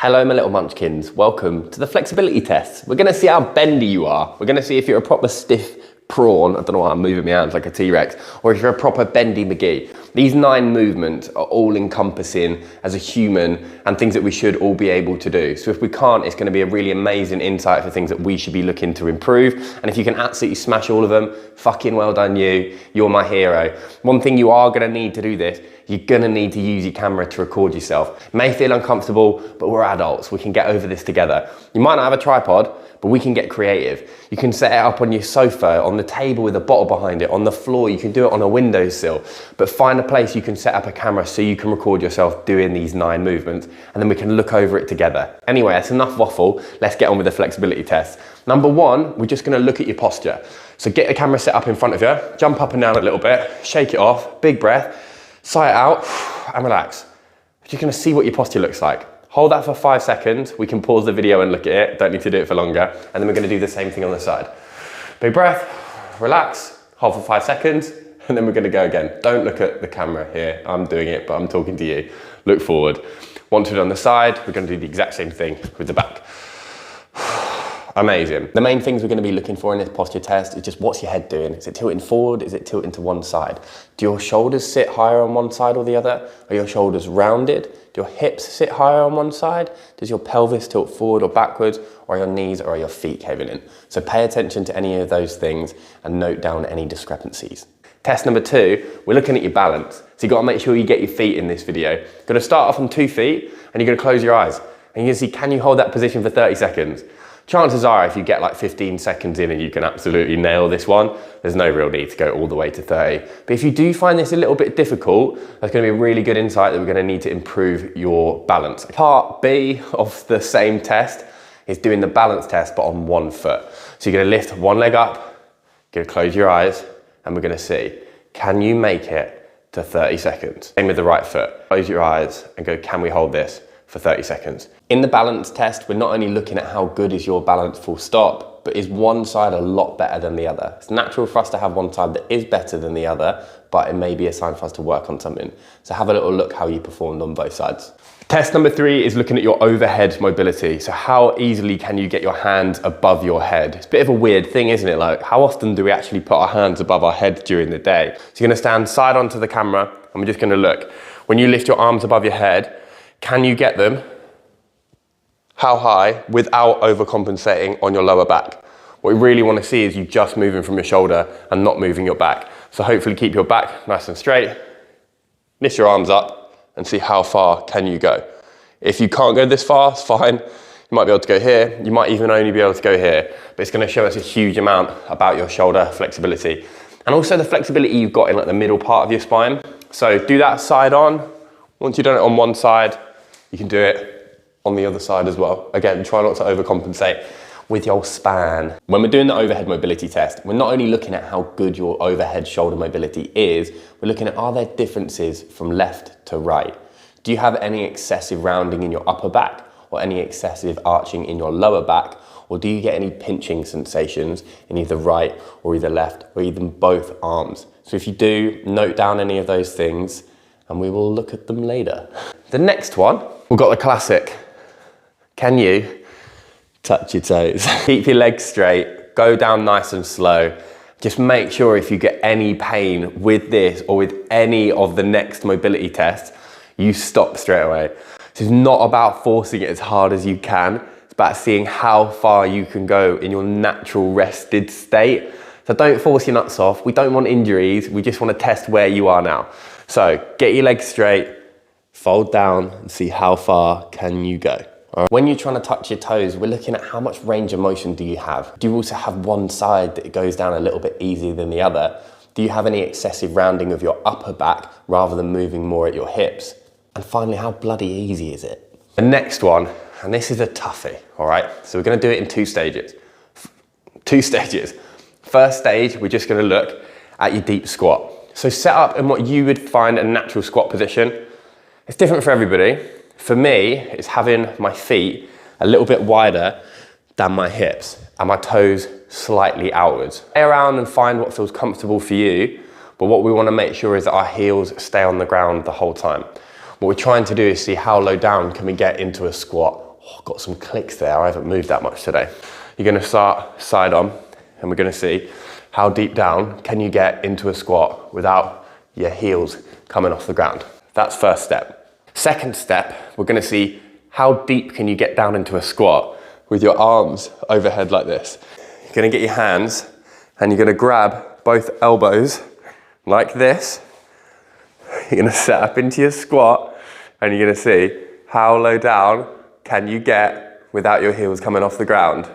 Hello my little munchkins, welcome to the flexibility tests. We're gonna see how bendy you are. We're gonna see if you're a proper stiff prawn, I don't know why I'm moving my hands like a T-Rex, or if you're a proper bendy McGee. These 9 movements are all encompassing as a human and things that we should all be able to do. So if we can't, it's gonna be a really amazing insight for things that we should be looking to improve. And if you can absolutely smash all of them, fucking well done you, you're my hero. One thing you are gonna need to do this, you're gonna need to use your camera to record yourself. It may feel uncomfortable, but we're adults, we can get over this together. You might not have a tripod, but we can get creative. You can set it up on your sofa, on the table with a bottle behind it, on the floor, you can do it on a windowsill, but find a place you can set up a camera so you can record yourself doing these 9 movements, and then we can look over it together. Anyway, that's enough waffle, let's get on with the flexibility test. Number 1, we're just gonna look at your posture. So get the camera set up in front of you, jump up and down a little bit, shake it off, big breath, sigh it out, and relax. You're just gonna see what your posture looks like. Hold that for 5 seconds. We can pause the video and look at it. Don't need to do it for longer. And then we're gonna do the same thing on the side. Big breath, relax, hold for 5 seconds, and then we're gonna go again. Don't look at the camera here. I'm doing it, but I'm talking to you. Look forward. Once we're on the side, we're gonna do the exact same thing with the back. Amazing. The main things we're going to be looking for in this posture test is just what's your head doing? Is it tilting forward? Is it tilting to one side? Do your shoulders sit higher on one side or the other? Are your shoulders rounded? Do your hips sit higher on one side? Does your pelvis tilt forward or backwards? Or are your knees or are your feet caving in? So pay attention to any of those things and note down any discrepancies. Test number 2, we're looking at your balance. So you've got to make sure you get your feet in this video. You're going to start off on 2 feet and you're going to close your eyes. And you can see, can you hold that position for 30 seconds? Chances are if you get like 15 seconds in and you can absolutely nail this one, there's no real need to go all the way to 30. But if you do find this a little bit difficult, that's going to be a really good insight that we're going to need to improve your balance. Part B of the same test is doing the balance test but on 1 foot. So you're going to lift one leg up, you're going to close your eyes, and we're going to see, can you make it to 30 seconds? Same with the right foot. Close your eyes and go, can we hold this for 30 seconds. In the balance test, we're not only looking at how good is your balance full stop, but is one side a lot better than the other? It's natural for us to have one side that is better than the other, but it may be a sign for us to work on something. So have a little look how you performed on both sides. Test number 3 is looking at your overhead mobility. So how easily can you get your hands above your head? It's a bit of a weird thing, isn't it? Like, how often do we actually put our hands above our head during the day? So you're gonna stand side onto the camera and we're just gonna look. When you lift your arms above your head, can you get them, how high, without overcompensating on your lower back? What we really want to see is you just moving from your shoulder and not moving your back. So hopefully keep your back nice and straight, lift your arms up and see how far can you go. If you can't go this far, it's fine. You might be able to go here. You might even only be able to go here, but it's going to show us a huge amount about your shoulder flexibility. And also the flexibility you've got in like the middle part of your spine. So do that side on. Once you've done it on one side, you can do it on the other side as well. Again, try not to overcompensate with your span. When we're doing the overhead mobility test, we're not only looking at how good your overhead shoulder mobility is, we're looking at, are there differences from left to right? Do you have any excessive rounding in your upper back or any excessive arching in your lower back? Or do you get any pinching sensations in either right or either left or even both arms? So if you do, note down any of those things and we will look at them later. The next one, we've got the classic. Can you touch your toes? Keep your legs straight, go down nice and slow. Just make sure if you get any pain with this or with any of the next mobility tests, you stop straight away. This is not about forcing it as hard as you can. It's about seeing how far you can go in your natural rested state. So don't force your nuts off. We don't want injuries. We just want to test where you are now. So get your legs straight, fold down and see how far can you go. Right. When you're trying to touch your toes, we're looking at how much range of motion do you have? Do you also have one side that goes down a little bit easier than the other? Do you have any excessive rounding of your upper back rather than moving more at your hips? And finally, how bloody easy is it? The next one, and this is a toughie, all right? So we're gonna do it in 2 stages. 2 stages. First stage, we're just gonna look at your deep squat. So set up in what you would find a natural squat position. It's different for everybody. For me, it's having my feet a little bit wider than my hips and my toes slightly outwards. Play around and find what feels comfortable for you, but what we want to make sure is that our heels stay on the ground the whole time. What we're trying to do is see how low down can we get into a squat Oh, got some clicks there. I haven't moved that much today. You're gonna start side on, and we're gonna see how deep down can you get into a squat without your heels coming off the ground. That's first step. Second step, we're gonna see how deep can you get down into a squat with your arms overhead like this. You're gonna get your hands and you're gonna grab both elbows like this. You're gonna set up into your squat and you're gonna see how low down can you get without your heels coming off the ground.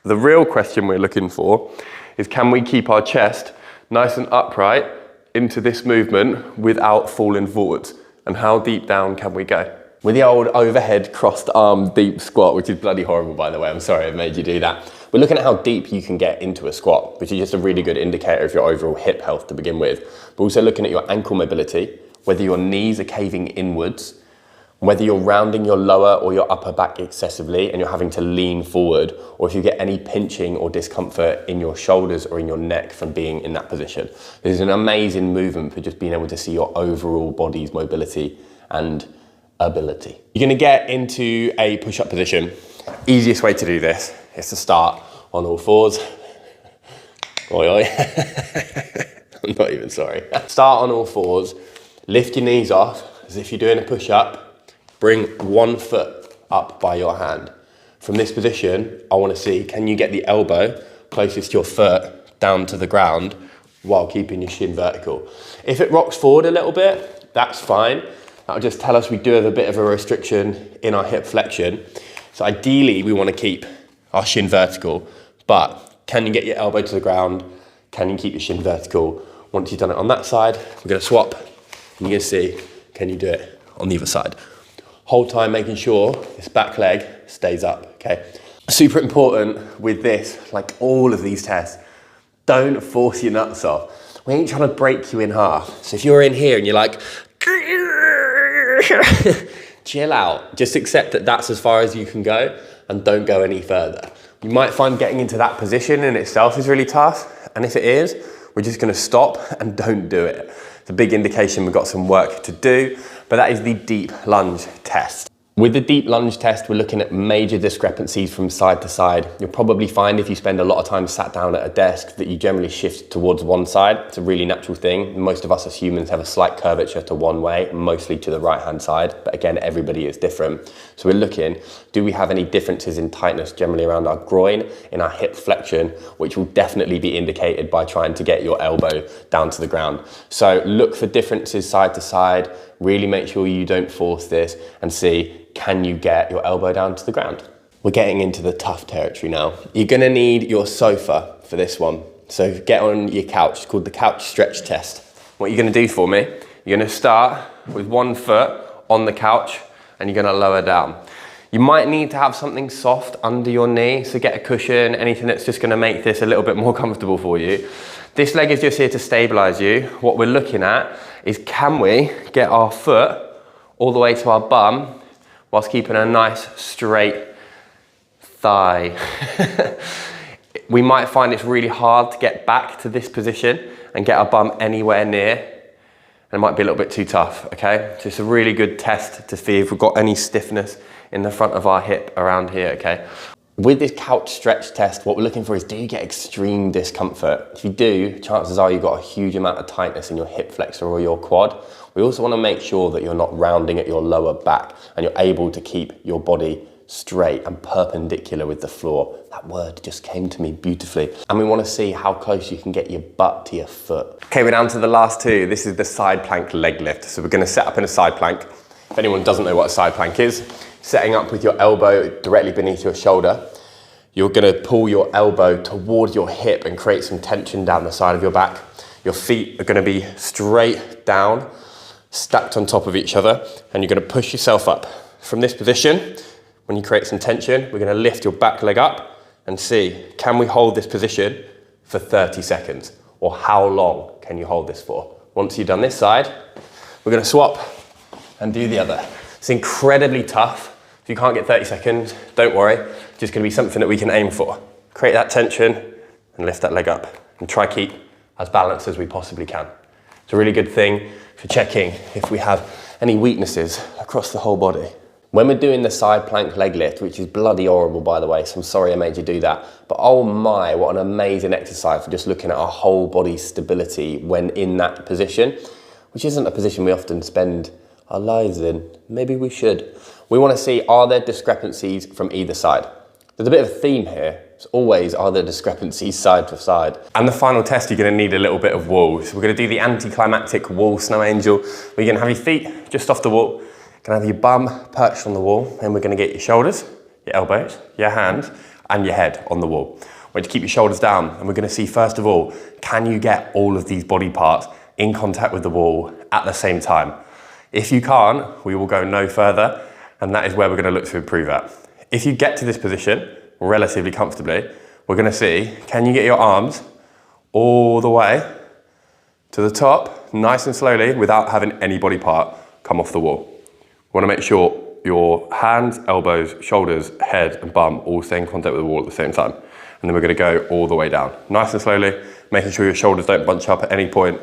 The real question we're looking for is, can we keep our chest nice and upright into this movement without falling forwards? And how deep down can we go? With the old overhead crossed arm deep squat, which is bloody horrible by the way, I'm sorry I made you do that. We're looking at how deep you can get into a squat, which is just a really good indicator of your overall hip health to begin with. We're also looking at your ankle mobility, whether your knees are caving inwards, whether you're rounding your lower or your upper back excessively and you're having to lean forward, or if you get any pinching or discomfort in your shoulders or in your neck from being in that position. This is an amazing movement for just being able to see your overall body's mobility and ability. You're gonna get into a push-up position. Easiest way to do this is to start on all fours. Oi, oi. I'm not even sorry. Start on all fours, lift your knees off as if you're doing a push-up. Bring one foot up by your hand. From this position, I want to see, can you get the elbow closest to your foot down to the ground while keeping your shin vertical? If it rocks forward a little bit, that's fine. That'll just tell us we do have a bit of a restriction in our hip flexion. So ideally, we want to keep our shin vertical, but can you get your elbow to the ground? Can you keep your shin vertical? Once you've done it on that side, we're going to swap, and you're going to see, can you do it on the other side? Whole time making sure this back leg stays up, okay? Super important with this, like all of these tests, don't force your nuts off. We ain't trying to break you in half. So if you're in here and you're like, chill out. Just accept that that's as far as you can go and don't go any further. You might find getting into that position in itself is really tough. And if it is, we're just gonna stop and don't do it. It's a big indication we've got some work to do, but that is the deep lunge test. With the deep lunge test, we're looking at major discrepancies from side to side. You'll probably find if you spend a lot of time sat down at a desk that you generally shift towards one side. It's a really natural thing. Most of us as humans have a slight curvature to one way, mostly to the right-hand side. But again, everybody is different. So we're looking, do we have any differences in tightness generally around our groin, in our hip flexion, which will definitely be indicated by trying to get your elbow down to the ground. So look for differences side to side. Really make sure you don't force this and see, can you get your elbow down to the ground? We're getting into the tough territory now. You're gonna need your sofa for this one. So get on your couch, it's called the couch stretch test. What you're gonna do for me, you're gonna start with one foot on the couch and you're gonna lower down. You might need to have something soft under your knee, so get a cushion, anything that's just gonna make this a little bit more comfortable for you. This leg is just here to stabilize you. What we're looking at is, can we get our foot all the way to our bum whilst keeping a nice straight thigh. We might find it's really hard to get back to this position and get our bum anywhere near, and it might be a little bit too tough, okay? So it's a really good test to see if we've got any stiffness in the front of our hip around here, okay? With this couch stretch test, what we're looking for is, do you get extreme discomfort? If you do, chances are you've got a huge amount of tightness in your hip flexor or your quad. We also want to make sure that you're not rounding at your lower back and you're able to keep your body straight and perpendicular with the floor. That word just came to me beautifully. And we want to see how close you can get your butt to your foot. Okay, we're down to the last two. This is the side plank leg lift. So we're going to set up in a side plank. If anyone doesn't know what a side plank is, setting up with your elbow directly beneath your shoulder. You're going to pull your elbow toward your hip and create some tension down the side of your back. Your feet are going to be straight down, stacked on top of each other, and you're going to push yourself up. From this position, when you create some tension, we're going to lift your back leg up and see, can we hold this position for 30 seconds? Or how long can you hold this for? Once you've done this side, we're going to swap and do the other. It's incredibly tough. If you can't get 30 seconds, don't worry. It's just going to be something that we can aim for. Create that tension and lift that leg up and try keep as balanced as we possibly can. It's a really good thing for checking if we have any weaknesses across the whole body. When we're doing the side plank leg lift, which is bloody horrible by the way, so I'm sorry I made you do that, but oh my, what an amazing exercise for just looking at our whole body stability when in that position, which isn't a position we often spend our lives in. Maybe we should. We want to see, are there discrepancies from either side? There's a bit of a theme here. It's always, are there discrepancies side to side? And the final test, you're going to need a little bit of wall. So we're going to do the anticlimactic wall snow angel. We're going to have your feet just off the wall. You're going to have your bum perched on the wall, and we're going to get your shoulders, your elbows, your hands, and your head on the wall. We're going to keep your shoulders down, and we're going to see, first of all, can you get all of these body parts in contact with the wall at the same time? If you can't, we will go no further, and that is where we're going to look to improve at. If you get to this position relatively comfortably, we're going to see, can you get your arms all the way to the top, nice and slowly, without having any body part come off the wall. We want to make sure your hands, elbows, shoulders, head and bum all stay in contact with the wall at the same time. And then we're going to go all the way down. Nice and slowly, making sure your shoulders don't bunch up at any point.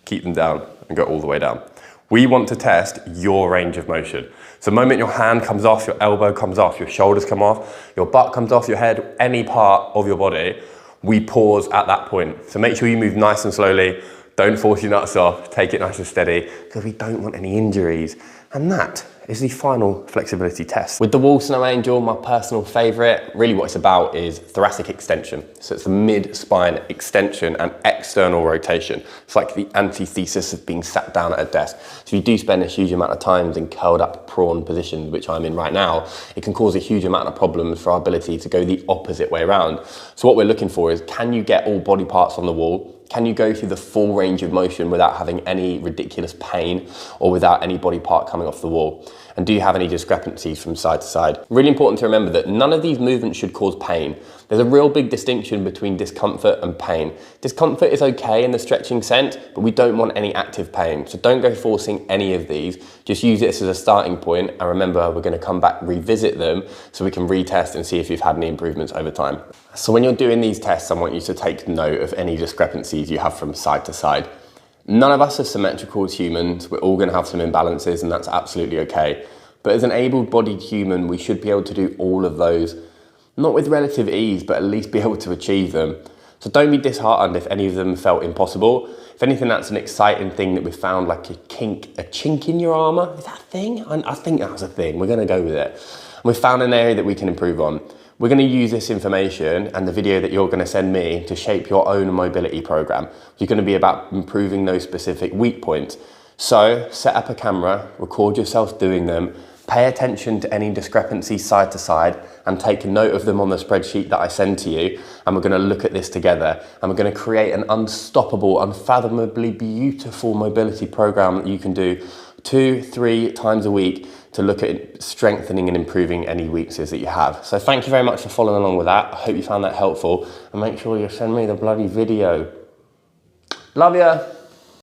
Keep them down and go all the way down. We want to test your range of motion. So the moment your hand comes off, your elbow comes off, your shoulders come off, your butt comes off, your head, any part of your body, we pause at that point. So make sure you move nice and slowly. Don't force your nuts off, take it nice and steady, because we don't want any injuries. And that is the final flexibility test. With the wall snow angel, my personal favorite, really what it's about is thoracic extension. So it's the mid-spine extension and external rotation. It's like the antithesis of being sat down at a desk. So if you do spend a huge amount of time in curled up prawn position, which I'm in right now, it can cause a huge amount of problems for our ability to go the opposite way around. So what we're looking for is, can you get all body parts on the wall? Can you go through the full range of motion without having any ridiculous pain or without any body part coming off the wall? And do you have any discrepancies from side to side? Really important to remember that none of these movements should cause pain. There's a real big distinction between discomfort and pain. Discomfort is okay in the stretching sense, but we don't want any active pain. So don't go forcing any of these. Just use this as a starting point. And remember, we're going to come back, revisit them so we can retest and see if you've had any improvements over time. So when you're doing these tests, I want you to take note of any discrepancies you have from side to side. None of us are symmetrical as humans. We're all going to have some imbalances, and that's absolutely okay. But as an able-bodied human, we should be able to do all of those, not with relative ease, but at least be able to achieve them. So don't be disheartened if any of them felt impossible. If anything, that's an exciting thing that we found, like a chink in your armour. Is that a thing? I think that's a thing. We're going to go with it. And we found an area that we can improve on. We're going to use this information and the video that you're going to send me to shape your own mobility program. It's going to be about improving those specific weak points. So set up a camera, record yourself doing them, pay attention to any discrepancies side to side and take note of them on the spreadsheet that I send to you. And we're going to look at this together and we're going to create an unstoppable, unfathomably beautiful mobility program that you can do 2-3 times a week to look at strengthening and improving any weaknesses that you have. So thank you very much for following along with that. I hope you found that helpful, and make sure you send me the bloody video. Love ya.